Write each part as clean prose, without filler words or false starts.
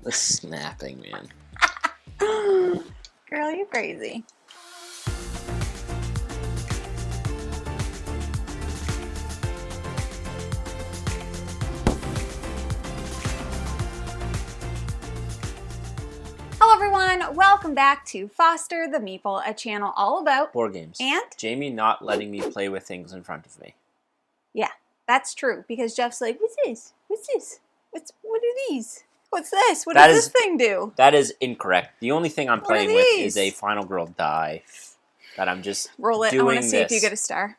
The snapping, man. Girl, you crazy. Hello everyone, welcome back to Foster the Meeple, a channel all about board games. And? Jamie not letting me play with things in front of me. Yeah, that's true, because Jeff's like, what's this? What's this? What are these? What's this? What does this thing do? That is incorrect. The only thing I'm playing with is a Final Girl die that I'm just roll it. Doing I want to see this. if you get a star.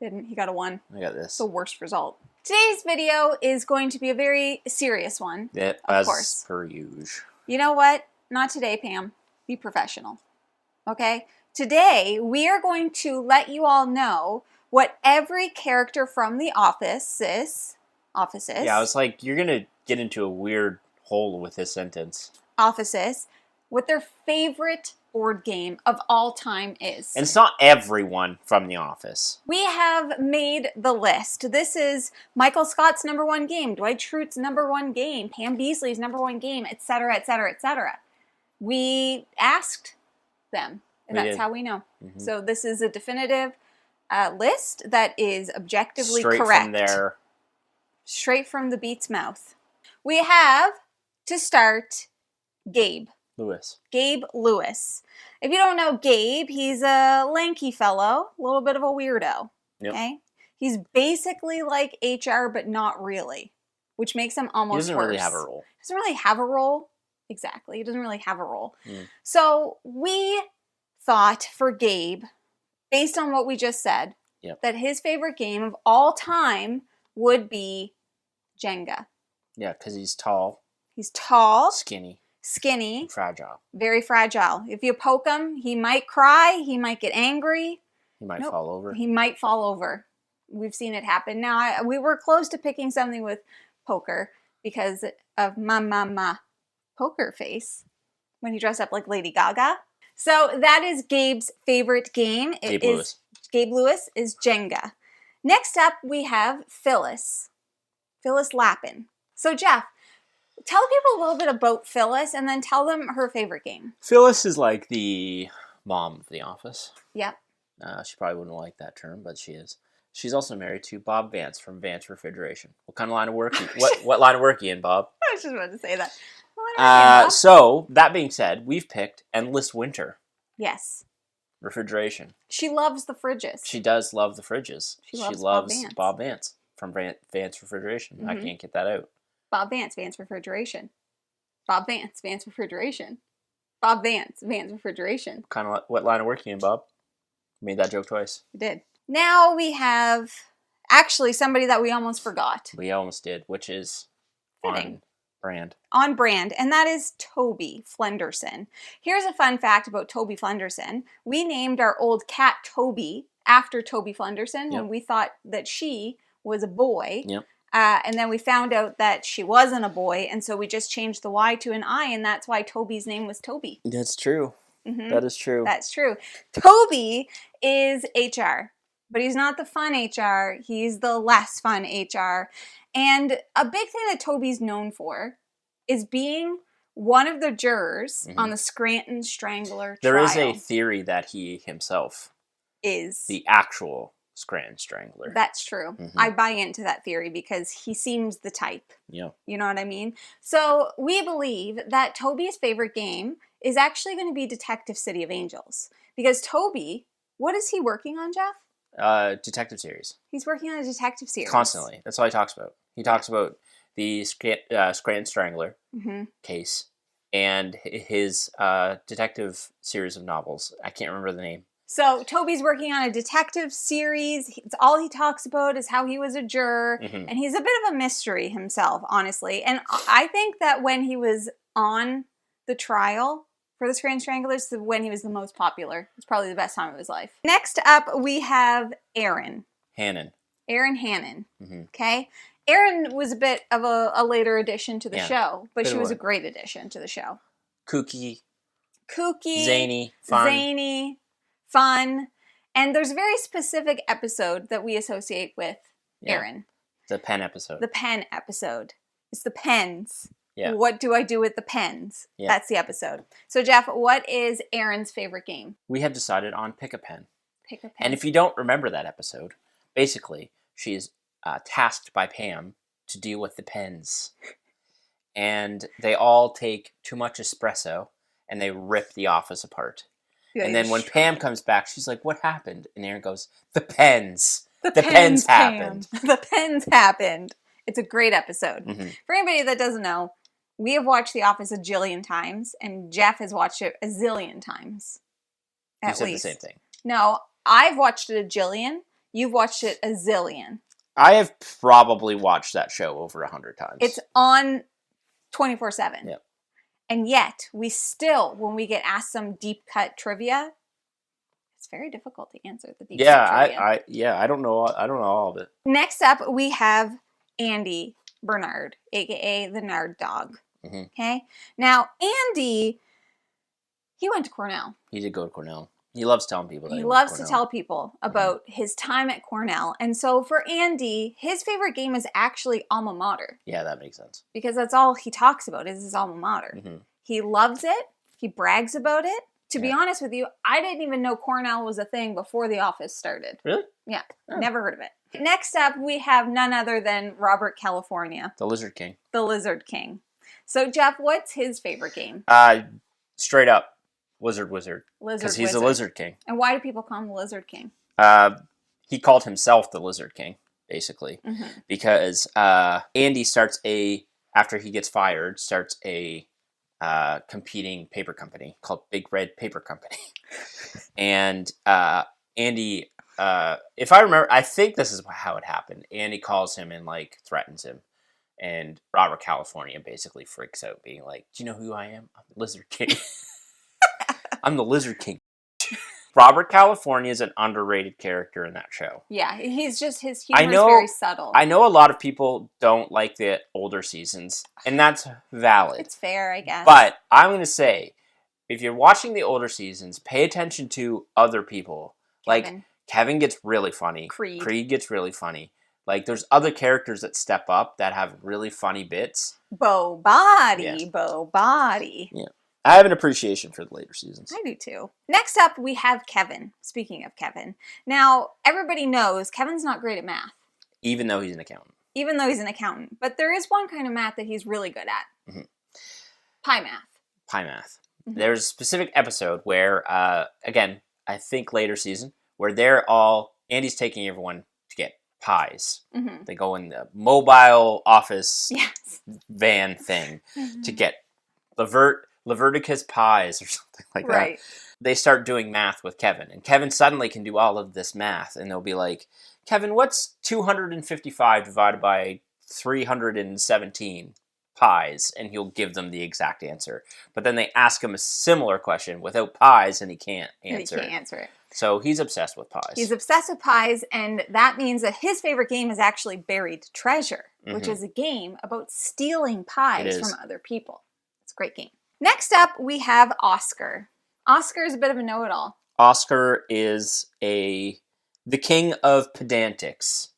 Didn't. He got a 1. I got this. The worst result. Today's video is going to be a very serious one. Yeah, of course. Per usual. You know what? Not today, Pam. Be professional. Okay? Today, we are going to let you all know what every character from the offices. Yeah, I was like, you're going to get into a weird hole with this sentence. Offices. What their favorite board game of all time is. And it's not everyone from the office. We have made the list. This is Michael Scott's #1 game, Dwight Schrute's #1 game, Pam Beesley's #1 game, etc., etc., etc. We asked them, and that's how we know. Mm-hmm. So this is a definitive list that is objectively correct. Straight from there. Straight from the beat's mouth. We have, to start, Gabe. Lewis. Gabe Lewis. If you don't know Gabe, he's a lanky fellow, a little bit of a weirdo. Yep. Okay? He's basically like HR, but not really, which makes him almost worse. He doesn't really have a role. He doesn't really have a role. Exactly. He doesn't really have a role. So we thought for Gabe, based on what we just said, that his favorite game of all time would be Jenga. Yeah, because he's tall. He's tall. Skinny. Fragile. Very fragile. If you poke him, he might cry. He might get angry. He might fall over. He might fall over. We've seen it happen. Now, we were close to picking something with poker because of ma poker face when he dressed up like Lady Gaga. So that is Gabe's favorite game. Gabe Lewis is Jenga. Next up, we have Phyllis Lapin. So Jeff, tell people a little bit about Phyllis and then tell them her favorite game. Phyllis is like the mom of the office. Yep. She probably wouldn't like that term, but she is. She's also married to Bob Vance from Vance Refrigeration. What kind of line of work? What line of work are you in, Bob? I was just about to say that. So, that being said, we've picked Endless Winter. Yes. Refrigeration. She loves the fridges. She does love the fridges. She loves Bob Vance from Vance Refrigeration. Mm-hmm. I can't get that out. Bob Vance, Vance Refrigeration. Bob Vance, Vance Refrigeration. Bob Vance, Vance Refrigeration. What line of work are you in, Bob? Made that joke twice. We did. Now we have actually somebody that we almost forgot. We almost did, which is on brand. On brand, and that is Toby Flenderson. Here's a fun fact about Toby Flenderson. We named our old cat Toby after Toby Flenderson when we thought that she was a boy. Yep. And then we found out that she wasn't a boy, and so we just changed the Y to an I, and that's why Toby's name was Toby. That's true. Mm-hmm. That is true. That's true. Toby is HR, but he's not the fun HR. He's the less fun HR. And a big thing that Toby's known for is being one of the jurors on the Scranton Strangler trial. There is a theory that he himself is the actual Scranton Strangler. That's true. Mm-hmm. I buy into that theory because he seems the type. Yeah. You know what I mean? So we believe that Toby's favorite game is actually going to be Detective City of Angels. Because Toby, what is he working on, Jeff? Detective series. He's working on a detective series. Constantly. That's all he talks about. He talks about the Scranton Strangler case and his detective series of novels. I can't remember the name. So Toby's working on a detective series. It's all he talks about is how he was a juror. Mm-hmm. And he's a bit of a mystery himself, honestly. And I think that when he was on the trial for the Scranton Stranglers, when he was the most popular. It's probably the best time of his life. Next up, we have Erin. Hannon. Erin Hannon. Mm-hmm. Okay? Erin was a bit of a later addition to the show, but she was a great addition to the show. Kooky. Zany. Fun. And there's a very specific episode that we associate with Erin. The pen episode. The pen episode. It's the pens. Yeah. What do I do with the pens? Yeah. That's the episode. So, Jeff, what is Erin's favorite game? We have decided on Pick a Pen. Pick a pen. And if you don't remember that episode, basically, she is tasked by Pam to deal with the pens. And they all take too much espresso, and they rip the office apart. Yeah, and then when Pam comes back, she's like, what happened? And Erin goes, the pens. The pens happened. The pens happened. It's a great episode. Mm-hmm. For anybody that doesn't know, we have watched The Office a jillion times, and Jeff has watched it a zillion times. You said the same thing. No, I've watched it a jillion. You've watched it a zillion. I have probably watched that show over 100 times. It's on 24/7. Yep. And yet, we still, when we get asked some deep cut trivia, it's very difficult to answer the deep cut trivia. I don't know all of it. Next up, we have Andy Bernard, aka the Nard Dog. Mm-hmm. Okay? Now, Andy, he went to Cornell. He did go to Cornell. He loves telling people that He loves to tell people about his time at Cornell. And so for Andy, his favorite game is actually alma mater. Yeah, that makes sense. Because that's all he talks about is his alma mater. Mm-hmm. He loves it. He brags about it. To be honest with you, I didn't even know Cornell was a thing before The Office started. Really? Yeah. Oh. Never heard of it. Next up, we have none other than Robert California. The Lizard King. The Lizard King. So, Jeff, what's his favorite game? Straight up. Wizard. Because he's the Lizard King. And why do people call him the Lizard King? He called himself the Lizard King, basically. Mm-hmm. Because Andy after he gets fired, starts a competing paper company called Big Red Paper Company. And Andy, if I remember, I think this is how it happened. Andy calls him and, threatens him. And Robert California basically freaks out, being like, do you know who I am? I'm the Lizard King. I'm the Lizard King. Robert California is an underrated character in that show. Yeah, he's just, his humor is very subtle. I know a lot of people don't like the older seasons, and that's valid. It's fair, I guess. But I'm going to say, if you're watching the older seasons, pay attention to other people. Kevin gets really funny. Creed gets really funny. There's other characters that step up that have really funny bits. Bo Body. Yeah. I have an appreciation for the later seasons. I do too. Next up, we have Kevin. Speaking of Kevin. Now, everybody knows Kevin's not great at math. Even though he's an accountant. But there is one kind of math that he's really good at. Mm-hmm. Pie math. Mm-hmm. There's a specific episode where, again, I think later season, where Andy's taking everyone to get pies. Mm-hmm. They go in the mobile office van thing to get Leverticus pies or something like that. They start doing math with Kevin, and Kevin suddenly can do all of this math, and they'll be like, Kevin, what's 255 divided by 317 pies? And he'll give them the exact answer. But then they ask him a similar question without pies, and he can't answer it. So he's obsessed with pies. He's obsessed with pies, and that means that his favorite game is actually Buried Treasure, which is a game about stealing pies from other people. It's a great game. Next up, we have Oscar. Oscar is a bit of a know-it-all. Oscar is the king of pedantics.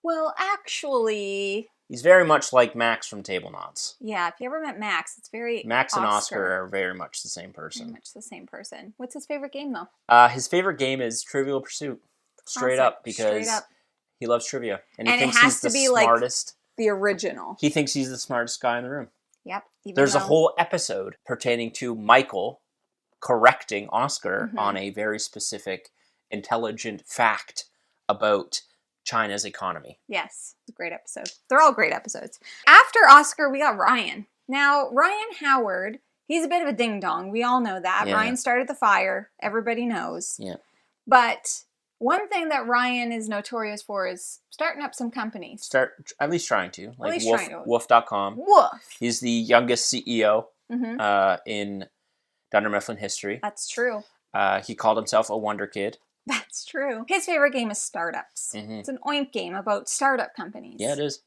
Well, actually... He's very much like Max from Table Knots. Yeah, if you ever met Max, it's very Max and Oscar are very much the same person. Very much the same person. What's his favorite game, though? His favorite game is Trivial Pursuit. Straight up, because he loves trivia. And he thinks he's the smartest. The original. He thinks he's the smartest guy in the room. Yep. There's a whole episode pertaining to Michael correcting Oscar on a very specific, intelligent fact about China's economy. Yes. It's a great episode. They're all great episodes. After Oscar, we got Ryan. Now, Ryan Howard, he's a bit of a ding-dong. We all know that. Yeah. Ryan started the fire. Everybody knows. Yeah. But one thing that Ryan is notorious for is starting up some companies. At least trying to. Like Woof.com. Woof. He's the youngest CEO in Dunder Mifflin history. That's true. He called himself a Wonder Kid. That's true. His favorite game is Startups. It's an oink game about startup companies. Yeah, it is.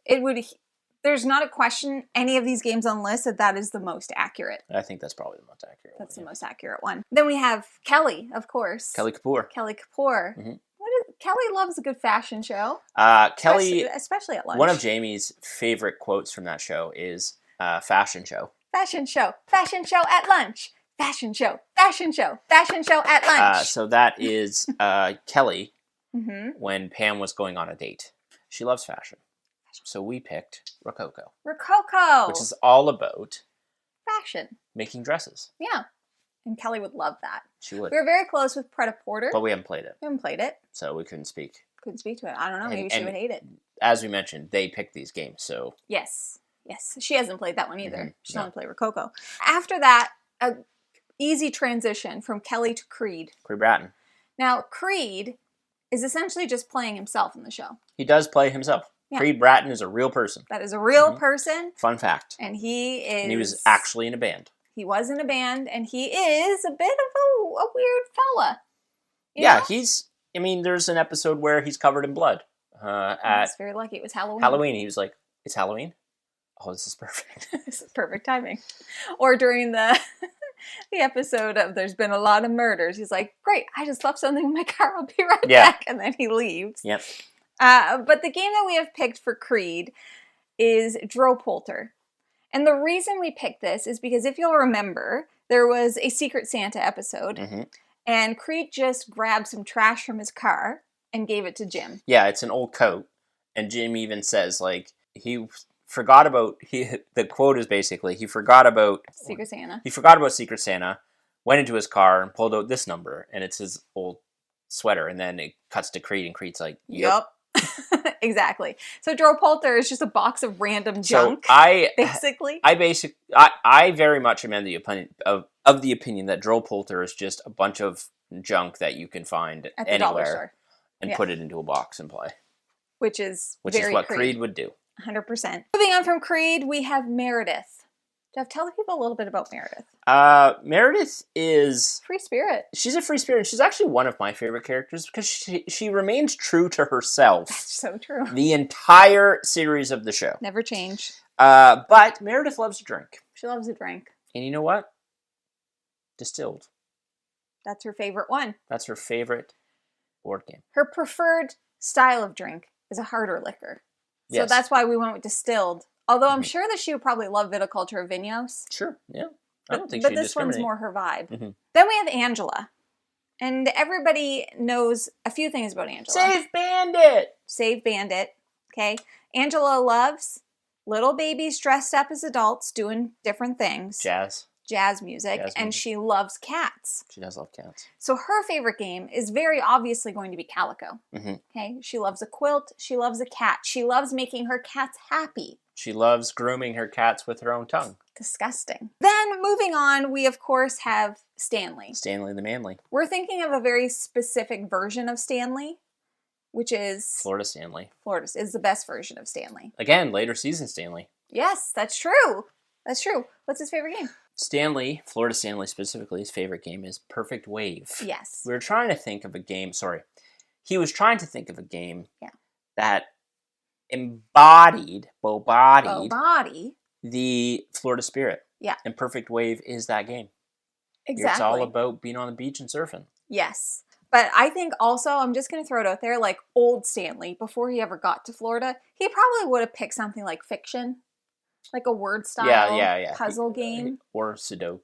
There's not a question any of these games on the list that is the most accurate. I think that's probably the most accurate one. That's the most accurate one. Then we have Kelly, of course. Kelly Kapoor. Kelly loves a good fashion show. Kelly, especially at lunch. One of Jamie's favorite quotes from that show is, fashion show. Fashion show. Fashion show at lunch. Fashion show. Fashion show. Fashion show at lunch. So that is Kelly when Pam was going on a date. She loves fashion. So we picked Rococo. Rococo! Which is all about... fashion. Making dresses. Yeah. And Kelly would love that. She would. We were very close with Pret-a-Porter. But we haven't played it. We haven't played it. So we couldn't speak. Couldn't speak to it. I don't know. Maybe she would hate it. As we mentioned, they picked these games, so... Yes. Yes. She hasn't played that one either. She's only played Rococo. After that, a easy transition from Kelly to Creed. Creed Bratton. Now, Creed is essentially just playing himself in the show. He does play himself. Yeah. Creed Bratton is a real person. That is a real person. Fun fact. And he is... And he was actually in a band. He was in a band, and he is a bit of a weird fella. You know? He's... I mean, there's an episode where he's covered in blood. I was very lucky. It was Halloween. Halloween. He was like, it's Halloween? Oh, this is perfect. This is perfect timing. Or during the episode of There's Been a Lot of Murders, he's like, great, I just left something in my car. I'll be right back. And then he leaves. Yep. But the game that we have picked for Creed is Dropolter. And the reason we picked this is because if you'll remember, there was a Secret Santa episode, and Creed just grabbed some trash from his car and gave it to Jim. Yeah, it's an old coat, and Jim even says, like, he forgot about, the quote is basically, he forgot about... Secret Santa. He forgot about Secret Santa, went into his car and pulled out this number, and it's his old sweater, and then it cuts to Creed, and Creed's like, Yup. Exactly. So Dropolter is just a box of random junk. Basically. I very much am in the opinion of the opinion that Dropolter is just a bunch of junk that you can find at the dollar store and put it into a box and play. Which is what Creed would do. 100%. Moving on from Creed, we have Meredith. Jeff, tell the people a little bit about Meredith. Meredith is... free spirit. She's a free spirit. She's actually one of my favorite characters because she remains true to herself. That's so true. The entire series of the show. Never change. But Meredith loves a drink. She loves a drink. And you know what? Distilled. That's her favorite one. That's her favorite board game. Her preferred style of drink is a harder liquor. So that's why we went with distilled. Although I'm sure that she would probably love Viticulture of Vinos. Sure, yeah. I don't think But this one's more her vibe. Then we have Angela. And everybody knows a few things about Angela. Save Bandit! Save Bandit. Okay. Angela loves little babies dressed up as adults doing different things. Jazz music. And she loves cats. She does love cats. So her favorite game is very obviously going to be Calico. Okay. She loves a quilt. She loves a cat. She loves making her cats happy. She loves grooming her cats with her own tongue. Disgusting. Then, moving on, we of course have Stanley. Stanley the Manly. We're thinking of a very specific version of Stanley, which is... Florida Stanley. Florida is the best version of Stanley. Again, later season Stanley. Yes, that's true. That's true. What's his favorite game? Stanley, Florida Stanley specifically, his favorite game is Perfect Wave. Yes. We were trying to think of a game, he was trying to think of a game that embodied the Florida spirit. Yeah. And Perfect Wave is that game. Exactly. It's all about being on the beach and surfing. Yes. But I think also, I'm just going to throw it out there, like old Stanley, before he ever got to Florida, he probably would have picked something like Fiction. Like a word style puzzle game. Or Sudoku.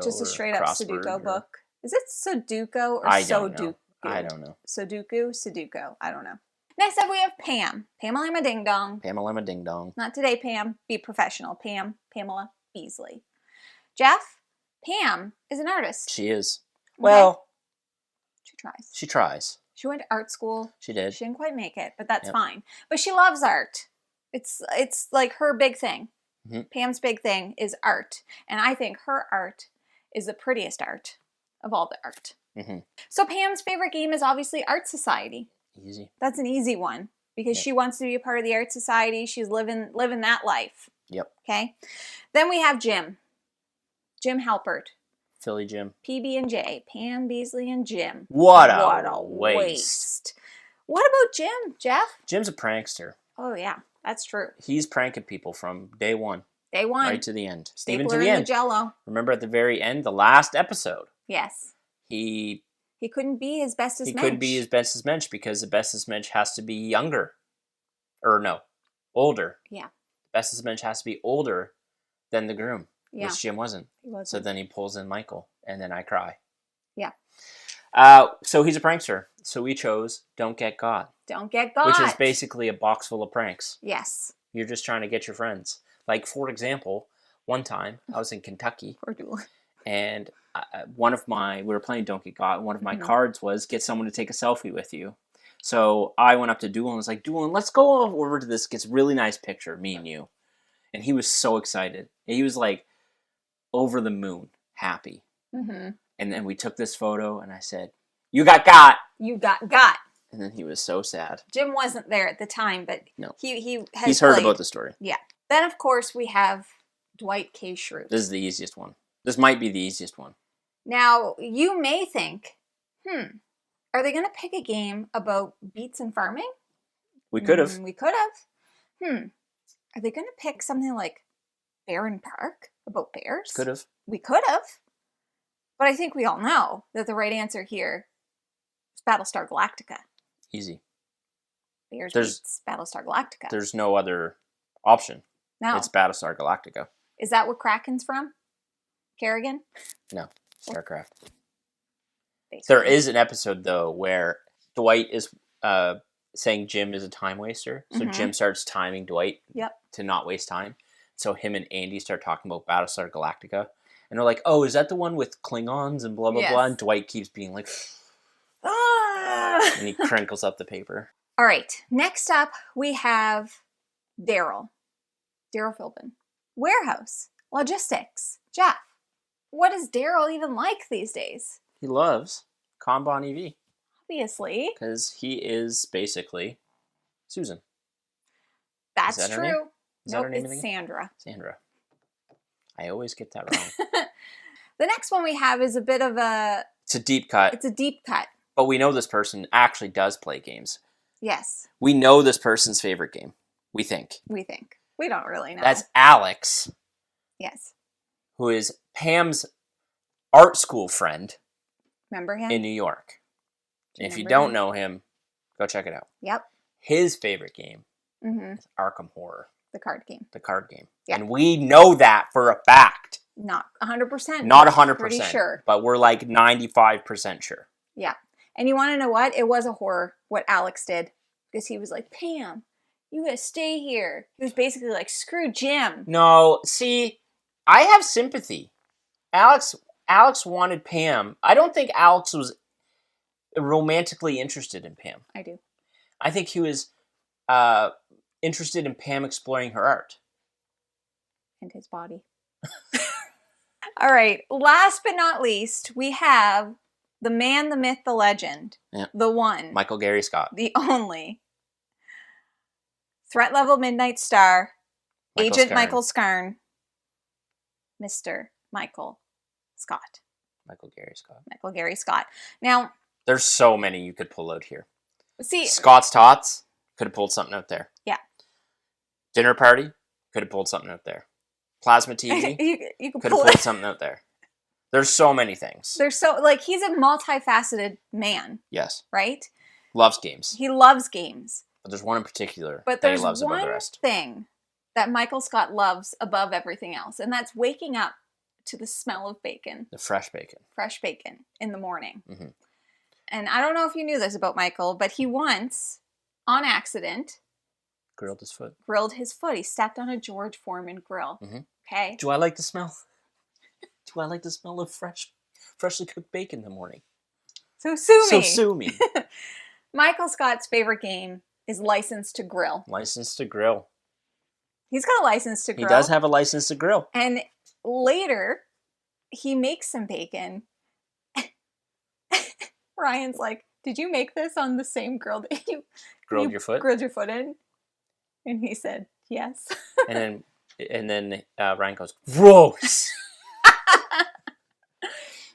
Just a straight up Sudoku book. Is it Sudoku or Soduku? I don't know. Sudoku. I don't know. Next up we have Pam. Pamela Ding Dong. Pamela Ding Dong. Not today, Pam. Be professional. Pamela Beesley. Jeff, Pam is an artist. She is. Okay. Well. She tries. She went to art school. She did. She didn't quite make it, but that's fine. But she loves art. It's like her big thing. Pam's big thing is art. And I think her art is the prettiest art of all the art. So Pam's favorite game is obviously Art Society. Easy. That's an easy one because she wants to be a part of the Art Society. She's living that life. Yep. Okay. Then we have Jim. Jim Halpert. Philly Jim. PB&J. Pam Beesley and Jim. What a waste. What about Jim, Jeff? Jim's a prankster. Oh, yeah. That's true. He's pranking people from day one. Day one. Right to the end. Stapler Even to the end. The Jell-O. Remember at the very end, the last episode. Yes. He couldn't be his bestest mensch. He couldn't be his bestest mensch because the bestest mensch has to be younger. Or no, older. Yeah. The bestest mensch has to be older than the groom, Yeah. which Jim wasn't. He wasn't. So then he pulls in Michael, and then I cry. Yeah. So he's a prankster. So we chose Don't Get Got. Don't Get Got. Which is basically a box full of pranks. Yes. You're just trying to get your friends. Like, for example, one time I was in Kentucky. Poor Doolin. And we were playing Don't Get Got. One of my cards was get someone to take a selfie with you. So I went up to Doolin and was like, Doolin, let's go over to this. Gets really nice picture, me and you. And he was so excited. He was like over the moon, happy. Mm-hmm. And then we took this photo and I said, you got got. You got got. And then he was so sad. Jim wasn't there at the time, but no. He's heard about the story. Yeah. Then, of course, we have Dwight K. Schrute. This is the easiest one. This might be the easiest one. Now, you may think, are they going to pick a game about beets and farming? We could have. We could have. Are they going to pick something like Barren Park about bears? Could have. We could have. But I think we all know that the right answer here is Battlestar Galactica. Easy. Bears beats Battlestar Galactica. There's no other option. No. It's Battlestar Galactica. Is that what Kraken's from? Kerrigan? No. StarCraft. Basically. There is an episode, though, where Dwight is saying Jim is a time waster. So Jim starts timing Dwight to not waste time. So him and Andy start talking about Battlestar Galactica. And they're like, oh, is that the one with Klingons and blah, blah, blah? And Dwight keeps being like, and he crinkles up the paper. All right. Next up, we have Darryl Philban. Warehouse. Logistics. Jeff. What is Darryl even like these days? He loves Kanban EV. Obviously. Because he is basically Susan. That's true. Nope, it's Sandra. Sandra. I always get that wrong. The next one we have is a bit of a... It's a deep cut. It's a deep cut. But we know this person actually does play games. Yes. We know this person's favorite game. We think. We don't really know. That's Alex. Yes. Who is Pam's art school friend. Remember him? In New York. And if you don't know him, go check it out. Yep. His favorite game is Arkham Horror. The card game. The card game. Yeah. And we know that for a fact. Not 100%. Not 100%. Pretty sure. But we're like 95% sure. Yeah. And you want to know what? It was a horror, what Alex did. Because he was like, Pam, you gotta stay here. He was basically like, screw Jim. No, see, I have sympathy. Alex wanted Pam. I don't think Alex was romantically interested in Pam. I do. I think he was interested in Pam exploring her art. And his body. All right. Last but not least, we have the man, the myth, the legend. Yeah. The one. Michael Gary Scott. The only. Threat level Midnight Star. Agent Michael Scarn. Mr. Michael Scott. Michael Gary Scott. Michael Gary Scott. Now. There's so many you could pull out here. See. Scott's Tots. Could have pulled something out there. Yeah. Dinner Party. Could have pulled something out there. Plasma TV. you could have pulled something out there. There's so many things. There's so, like, he's a multifaceted man. Yes. Right? Loves games. He loves games. But there's one in particular that he loves above the rest. But there's one thing that Michael Scott loves above everything else, and that's waking up to the smell of bacon. The fresh bacon. Fresh bacon in the morning. Mm-hmm. And I don't know if you knew this about Michael, but he once, on accident... Grilled his foot. He stepped on a George Foreman grill. Mm-hmm. Okay? Do I like the smell? Do I like the smell of freshly cooked bacon in the morning? So sue me. So sue me. Michael Scott's favorite game is License to Grill. License to Grill. He's got a license to grill. He does have a license to grill. And later, he makes some bacon. Ryan's like, did you make this on the same grill that you grilled your foot? Grilled your foot in? And he said, yes. and then Ryan goes, gross.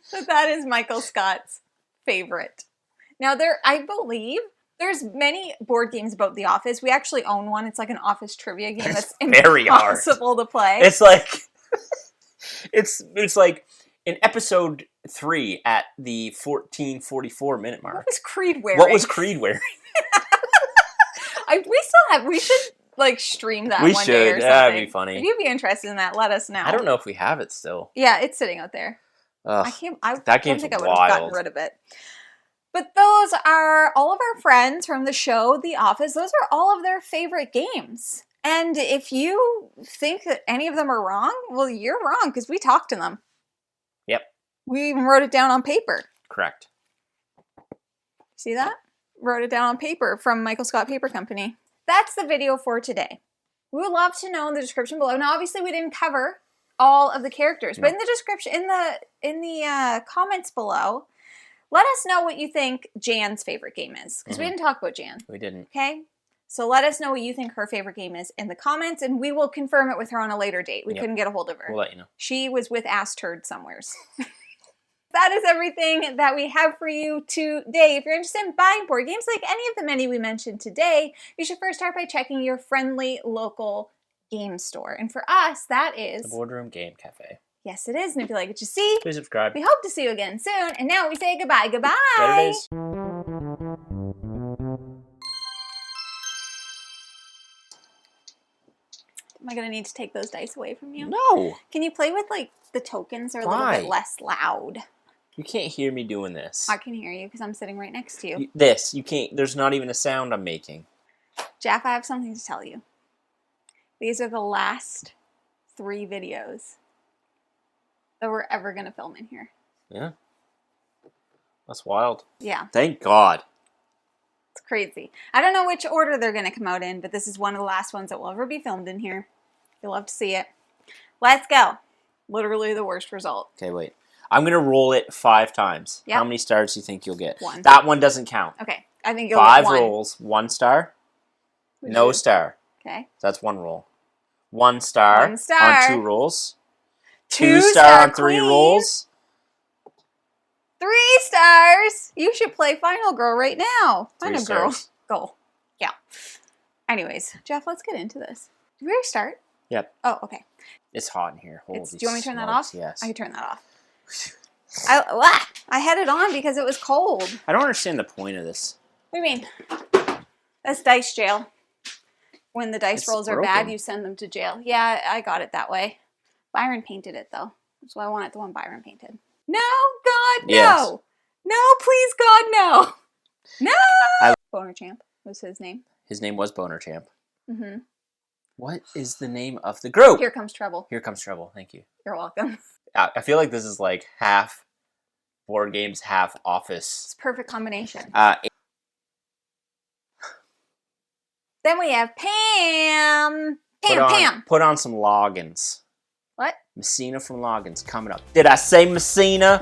So that is Michael Scott's favorite. Now, I believe there's many board games about The Office. We actually own one. It's like an Office trivia game that's very impossible hard to play. It's like it's like in episode 3 at the 14:44 minute mark. What was Creed wearing? What was Creed wearing? We should like stream that We one should. day or something. That'd be funny. If you'd be interested in that, let us know. I don't know if we have it still. Yeah, it's sitting out there. Ugh, I that don't game's think I would have gotten wild. rid of it. But those are all of our friends from the show, The Office. Those are all of their favorite games. And if you think that any of them are wrong, well, you're wrong because we talked to them. Yep. We even wrote it down on paper. Correct. See that? Wrote it down on paper from Michael Scott Paper Company. That's the video for today. We would love to know in the description below. Now, obviously, we didn't cover all of the characters, but in the description, in the comments below, let us know what you think Jan's favorite game is, because we didn't talk about Jan. We didn't. Okay? So let us know what you think her favorite game is in the comments, and we will confirm it with her on a later date. We couldn't get a hold of her. We'll let you know. She was with Ass Turd somewheres. That is everything that we have for you today. If you're interested in buying board games like any of the many we mentioned today, you should first start by checking your friendly local game store. And for us, that is The Boardroom Game Cafe. Yes, it is. And if you like what you see, Please subscribe. we hope to see you again soon. And now we say goodbye. Goodbye. There it is. Am I going to need to take those dice away from you? No. Can you play with, like, the tokens are a little bit less loud? You can't hear me doing this. I can hear you because I'm sitting right next to you. You can't. There's not even a sound I'm making. Jeff, I have something to tell you. These are the last 3 videos that we're ever going to film in here. Yeah. That's wild. Yeah. Thank God. It's crazy. I don't know which order they're going to come out in, but this is one of the last ones that will ever be filmed in here. You'll love to see it. Let's go. Literally the worst result. Okay, wait. I'm going to roll it 5 times. Yep. How many stars do you think you'll get? 1. That one doesn't count. Okay. I think you'll 5 get 1. rolls, 1 star. No star. Okay. So that's 1 roll. 1 star, 1 star. on 2 rolls. 2 star on 3 rolls. 3 stars. You should play Final Girl right now. 3 Final Girl. stars. Go. Yeah. Anyways, Jeff, let's get into this. Did we already start? Yep. Oh, okay. It's hot in here. Holy Do you want me to turn that smokes, off? Yes. I can turn that off. I had it on because it was cold. I don't understand the point of this. What do you mean? That's dice jail. When the dice It's rolls are broken. bad, you send them to jail. Yeah, I got it that way. Byron painted it, though. That's why I want it the one Byron painted. No, God, no. Yes. No, please, God, no. No! Boner Champ was his name. His name was Boner Champ. Mm-hmm. What is the name of the group? Here Comes Trouble. Here Comes Trouble. Thank you. You're welcome. I feel like this is like half board games, half Office. It's a perfect combination. Then we have Pam. Pam. Put on some Loggins. What? Messina from Loggins coming up. Did I say Messina?